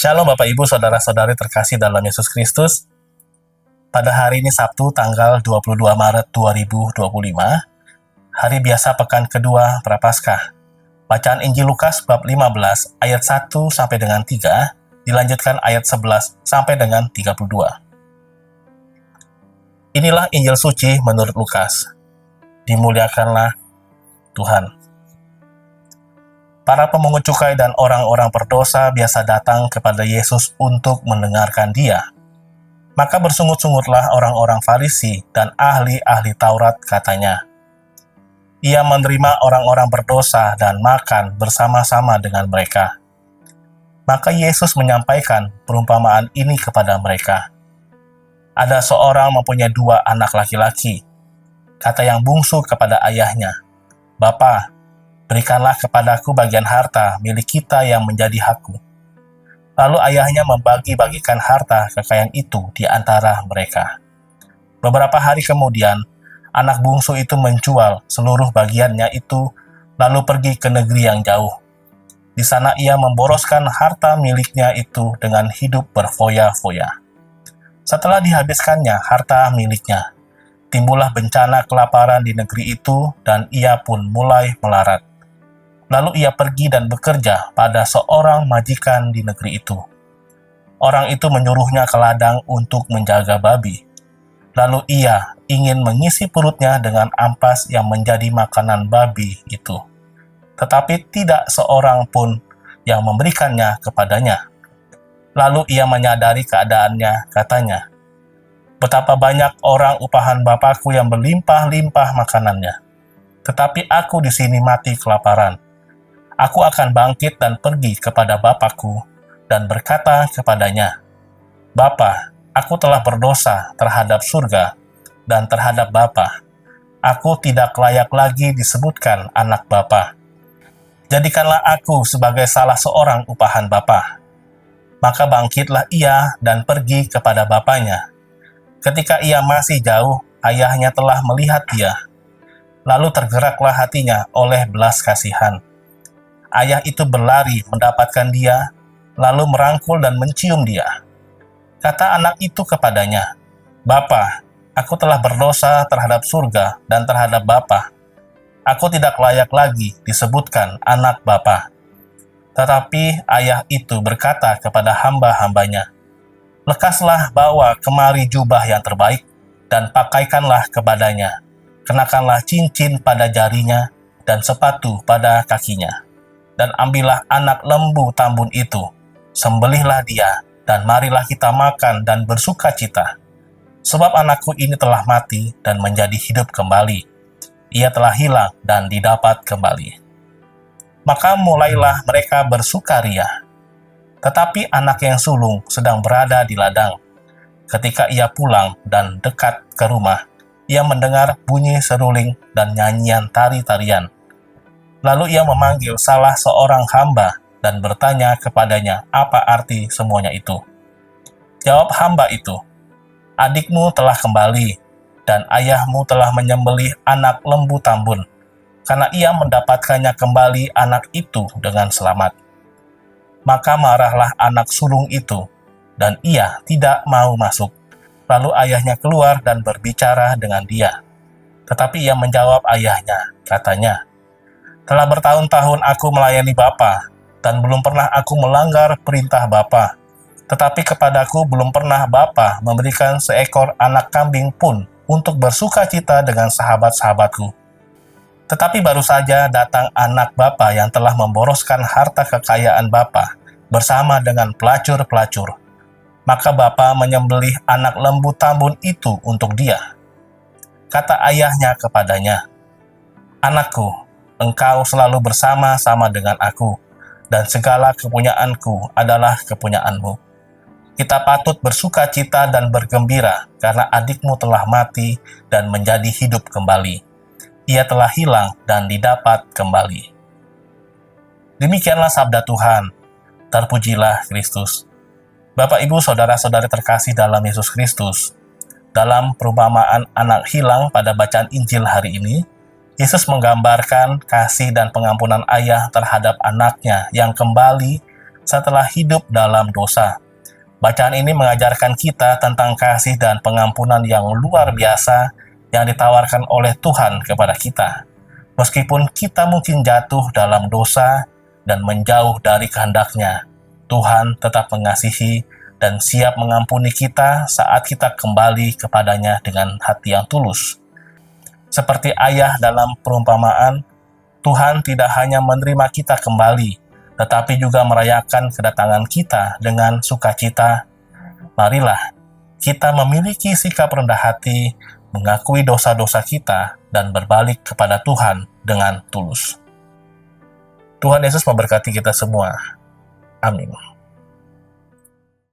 Shalom Bapak Ibu Saudara-saudari terkasih dalam Yesus Kristus. Pada hari ini Sabtu tanggal 22 Maret 2025, hari biasa pekan kedua Prapaskah. Bacaan Injil Lukas bab 15 ayat 1 sampai dengan 3, dilanjutkan ayat 11 sampai dengan 32. Inilah Injil suci menurut Lukas. Dimuliakanlah Tuhan. Para pemungut cukai dan orang-orang berdosa biasa datang kepada Yesus untuk mendengarkan Dia. Maka bersungut-sungutlah orang-orang Farisi dan ahli-ahli Taurat katanya. Ia menerima orang-orang berdosa dan makan bersama-sama dengan mereka. Maka Yesus menyampaikan perumpamaan ini kepada mereka. Ada seorang mempunyai 2 anak laki-laki. Kata yang bungsu kepada ayahnya, "Bapa, berikanlah kepadaku bagian harta milik kita yang menjadi hakku." Lalu ayahnya membagi-bagikan harta kekayaan itu di antara mereka. Beberapa hari kemudian, anak bungsu itu menjual seluruh bagiannya itu, lalu pergi ke negeri yang jauh. Di sana ia memboroskan harta miliknya itu dengan hidup berfoya-foya. Setelah dihabiskannya harta miliknya, timbullah bencana kelaparan di negeri itu dan ia pun mulai melarat. Lalu ia pergi dan bekerja pada seorang majikan di negeri itu. Orang itu menyuruhnya ke ladang untuk menjaga babi. Lalu ia ingin mengisi perutnya dengan ampas yang menjadi makanan babi itu. Tetapi tidak seorang pun yang memberikannya kepadanya. Lalu ia menyadari keadaannya, katanya, "Betapa banyak orang upahan Bapakku yang berlimpah-limpah makanannya. Tetapi aku di sini mati kelaparan. Aku akan bangkit dan pergi kepada Bapakku dan berkata kepadanya, Bapa, aku telah berdosa terhadap surga dan terhadap Bapa. Aku tidak layak lagi disebutkan anak Bapa. Jadikanlah aku sebagai salah seorang upahan Bapa." Maka bangkitlah ia dan pergi kepada bapaknya. Ketika ia masih jauh, ayahnya telah melihat dia. Lalu tergeraklah hatinya oleh belas kasihan. Ayah itu berlari mendapatkan dia, lalu merangkul dan mencium dia. Kata anak itu kepadanya, "Bapa, aku telah berdosa terhadap surga dan terhadap Bapa. Aku tidak layak lagi disebutkan anak Bapa." Tetapi ayah itu berkata kepada hamba-hambanya, "Lekaslah bawa kemari jubah yang terbaik, dan pakaikanlah kepadanya. Kenakanlah cincin pada jarinya, dan sepatu pada kakinya. Dan ambillah anak lembu tambun itu, sembelihlah dia, dan marilah kita makan dan bersuka cita. Sebab anakku ini telah mati dan menjadi hidup kembali. Ia telah hilang dan didapat kembali." Maka mulailah mereka bersukaria. Tetapi anak yang sulung sedang berada di ladang. Ketika ia pulang dan dekat ke rumah, ia mendengar bunyi seruling dan nyanyian tari-tarian. Lalu ia memanggil salah seorang hamba dan bertanya kepadanya apa arti semuanya itu. Jawab hamba itu, "Adikmu telah kembali, dan ayahmu telah menyembelih anak lembu tambun, karena ia mendapatkannya kembali anak itu dengan selamat." Maka marahlah anak sulung itu, dan ia tidak mau masuk. Lalu ayahnya keluar dan berbicara dengan dia. Tetapi ia menjawab ayahnya, katanya, "Telah bertahun-tahun aku melayani Bapa, dan belum pernah aku melanggar perintah Bapa. Tetapi kepadaku belum pernah Bapa memberikan seekor anak kambing pun untuk bersuka cita dengan sahabat-sahabatku. Tetapi baru saja datang anak Bapa yang telah memboroskan harta kekayaan Bapa bersama dengan pelacur-pelacur. Maka Bapa menyembelih anak lembu tambun itu untuk dia." Kata ayahnya kepadanya, "Anakku, engkau selalu bersama-sama dengan aku, dan segala kepunyaanku adalah kepunyaanmu. Kita patut bersuka cita dan bergembira karena adikmu telah mati dan menjadi hidup kembali. Ia telah hilang dan didapat kembali." Demikianlah sabda Tuhan. Terpujilah Kristus. Bapak, Ibu, Saudara-saudari terkasih dalam Yesus Kristus, dalam perumpamaan anak hilang pada bacaan Injil hari ini, Yesus menggambarkan kasih dan pengampunan ayah terhadap anaknya yang kembali setelah hidup dalam dosa. Bacaan ini mengajarkan kita tentang kasih dan pengampunan yang luar biasa yang ditawarkan oleh Tuhan kepada kita. Meskipun kita mungkin jatuh dalam dosa dan menjauh dari kehendak-Nya, Tuhan tetap mengasihi dan siap mengampuni kita saat kita kembali kepadanya dengan hati yang tulus. Seperti ayah dalam perumpamaan, Tuhan tidak hanya menerima kita kembali, tetapi juga merayakan kedatangan kita dengan sukacita. Marilah kita memiliki sikap rendah hati, mengakui dosa-dosa kita, dan berbalik kepada Tuhan dengan tulus. Tuhan Yesus memberkati kita semua. Amin.